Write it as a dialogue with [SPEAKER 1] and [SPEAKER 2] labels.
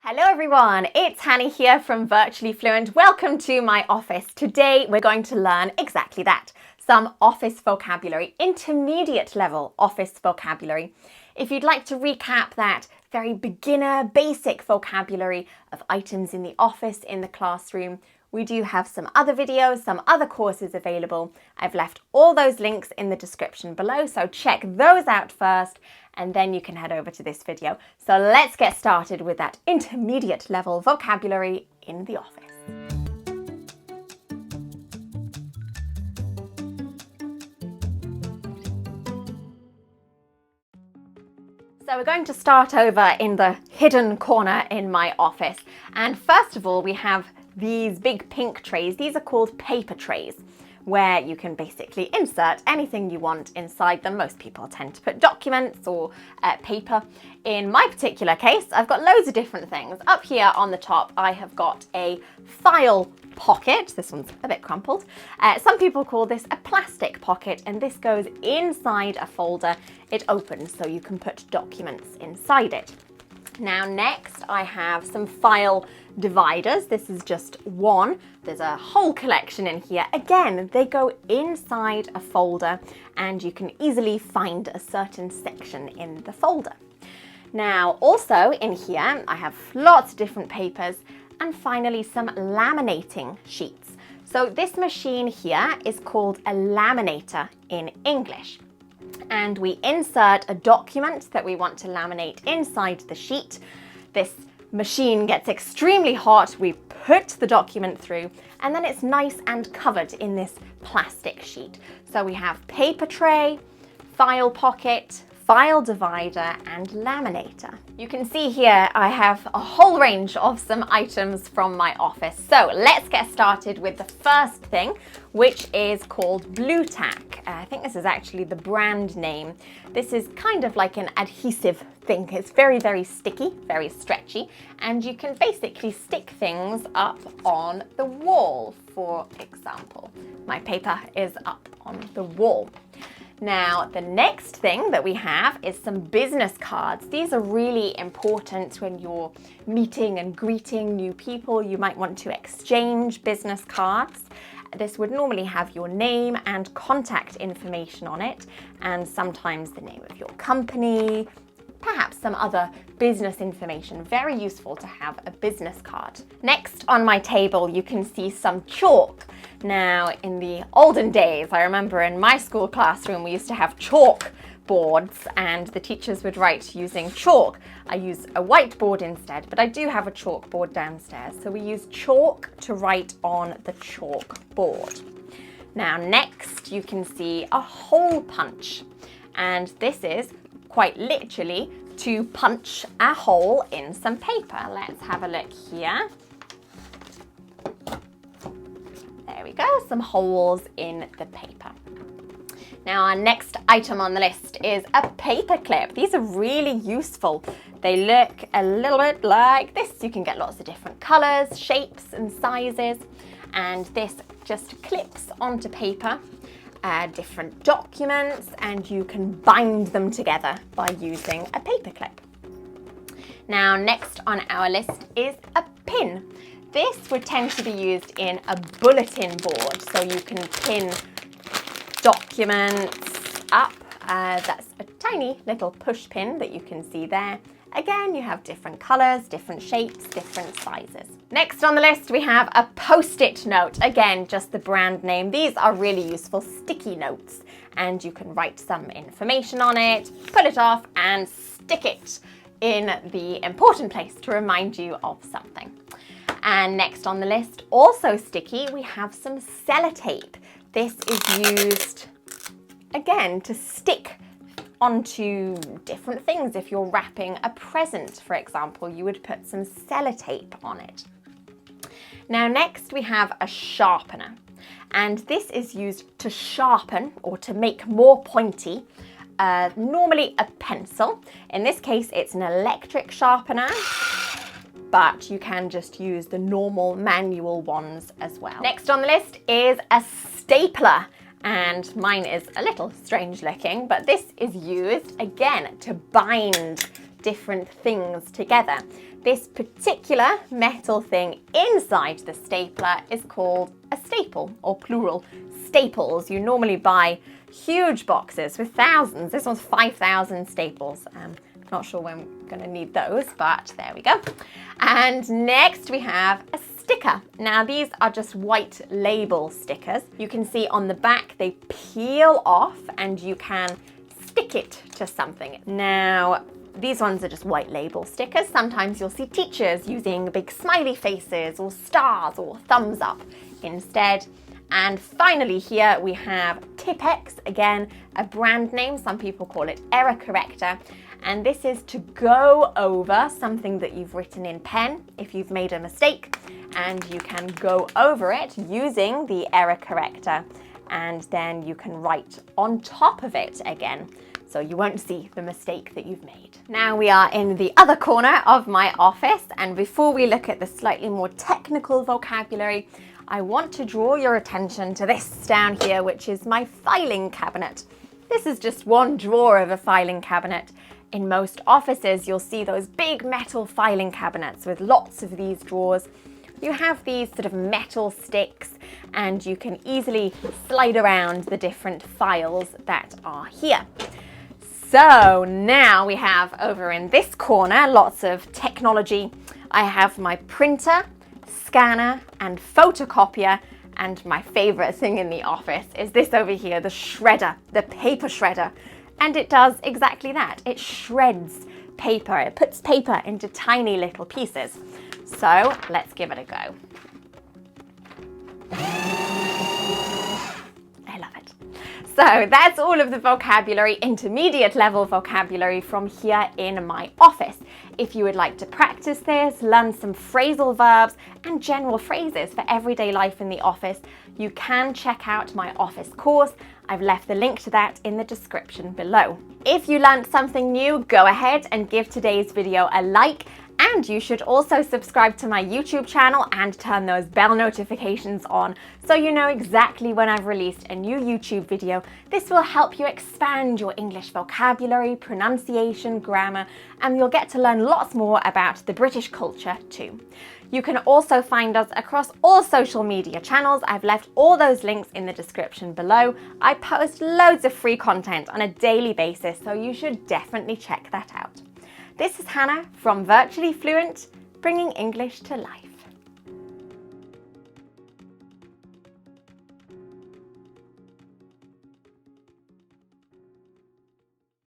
[SPEAKER 1] Hello everyone, it's Hanny here from Virtually Fluent. Welcome to my office. Today we're going to learn exactly that, some office vocabulary, intermediate level office vocabulary. If you'd like to recap that very beginner, basic vocabulary of items in the office, in the classroom, we do have some other videos, some other courses available. I've left all those links in the description below, so check those out first and then you can head over to this video. So let's get started with that intermediate level vocabulary in the office. So we're going to start over in the hidden corner in my office. And first of all, we have these big pink trays. These are called paper trays, where you can basically insert anything you want inside them. Most people tend to put documents or paper. In my particular case, I've got loads of different things. Up here on the top, I have got a file pocket. This one's a bit crumpled. Some people call this a plastic pocket, and this goes inside a folder. It opens so you can put documents inside it. Now next I have some file dividers. This is just one. There's a whole collection in here. Again, they go inside a folder and you can easily find a certain section in the folder. Now also in here I have lots of different papers and finally some laminating sheets. So this machine here is called a laminator in English. And we insert a document that we want to laminate inside the sheet. This machine gets extremely hot, we put the document through, and then it's nice and covered in this plastic sheet. So we have paper tray, file pocket, file divider, and laminator. You can see here I have a whole range of some items from my office. So let's get started with the first thing, which is called blu-tack. I think this is actually the brand name. This is kind of like an adhesive thing. It's very, very sticky, very stretchy, and you can basically stick things up on the wall, for example. My paper is up on the wall. Now, the next thing that we have is some business cards. These are really important when you're meeting and greeting new people. You might want to exchange business cards. This would normally have your name and contact information on it, and sometimes the name of your company, perhaps some other business information. Very useful to have a business card. Next on my table, you can see some chalk. Now, in the olden days, I remember in my school classroom, we used to have chalk boards and the teachers would write using chalk. I use a whiteboard instead, but I do have a chalkboard downstairs. So we use chalk to write on the chalkboard. Now, next you can see a hole punch. And this is quite literally to punch a hole in some paper. Let's have a look here. There we go, some holes in the paper. Now our next item on the list is a paper clip. These are really useful. They look a little bit like this. You can get lots of different colors, shapes and sizes, and this just clips onto paper. Different documents, and you can bind them together by using a paper clip. Now next on our list is a pin. This would tend to be used in a bulletin board, so you can pin documents up. That's a tiny little push pin that you can see there. Again, you have different colors, different shapes, different sizes. Next on the list, we have a post-it note. Again, just the brand name. These are really useful sticky notes, and you can write some information on it, pull it off, and stick it in the important place to remind you of something. And next on the list, also sticky, we have some sellotape. This is used, again, to stick onto different things. If you're wrapping a present, for example, you would put some sellotape on it. Now next we have a sharpener, and this is used to sharpen or to make more pointy, normally a pencil. In this case it's an electric sharpener, but you can just use the normal manual ones as well. Next on the list is a stapler. And mine is a little strange looking, but this is used again to bind different things together. This particular metal thing inside the stapler is called a staple, or plural, staples. You normally buy huge boxes with thousands. This one's 5,000 staples. Not sure when we're going to need those, but there we go. And next we have a sticker. Now these are just white label stickers. You can see on the back they peel off and you can stick it to something. Now these ones are just white label stickers. Sometimes you'll see teachers using big smiley faces or stars or thumbs up instead. And finally here we have tipp-ex, again a brand name, some people call it error corrector, and this is to go over something that you've written in pen if you've made a mistake, and you can go over it using the error corrector and then you can write on top of it again, so you won't see the mistake that you've made. Now we are in the other corner of my office, and before we look at the slightly more technical vocabulary, I want to draw your attention to this down here, which is my filing cabinet. This is just one drawer of a filing cabinet. In most offices, you'll see those big metal filing cabinets with lots of these drawers. You have these sort of metal sticks and you can easily slide around the different files that are here. So now we have over in this corner lots of technology. I have my printer, scanner and photocopier, and my favorite thing in the office is this over here, the shredder, the paper shredder. And it does exactly that. It shreds paper. It puts paper into tiny little pieces. So let's give it a go. I love it. So that's all of the vocabulary, intermediate level vocabulary from here in my office. If you would like to practice this, learn some phrasal verbs and general phrases for everyday life in the office, you can check out my office course. I've left the link to that in the description below. If you learned something new, go ahead and give today's video a like. And you should also subscribe to my YouTube channel and turn those bell notifications on so you know exactly when I've released a new YouTube video. This will help you expand your English vocabulary, pronunciation, grammar, and you'll get to learn lots more about the British culture too. You can also find us across all social media channels. I've left all those links in the description below. I post loads of free content on a daily basis, so you should definitely check that out. This is Hannah from Virtually Fluent, bringing English to life.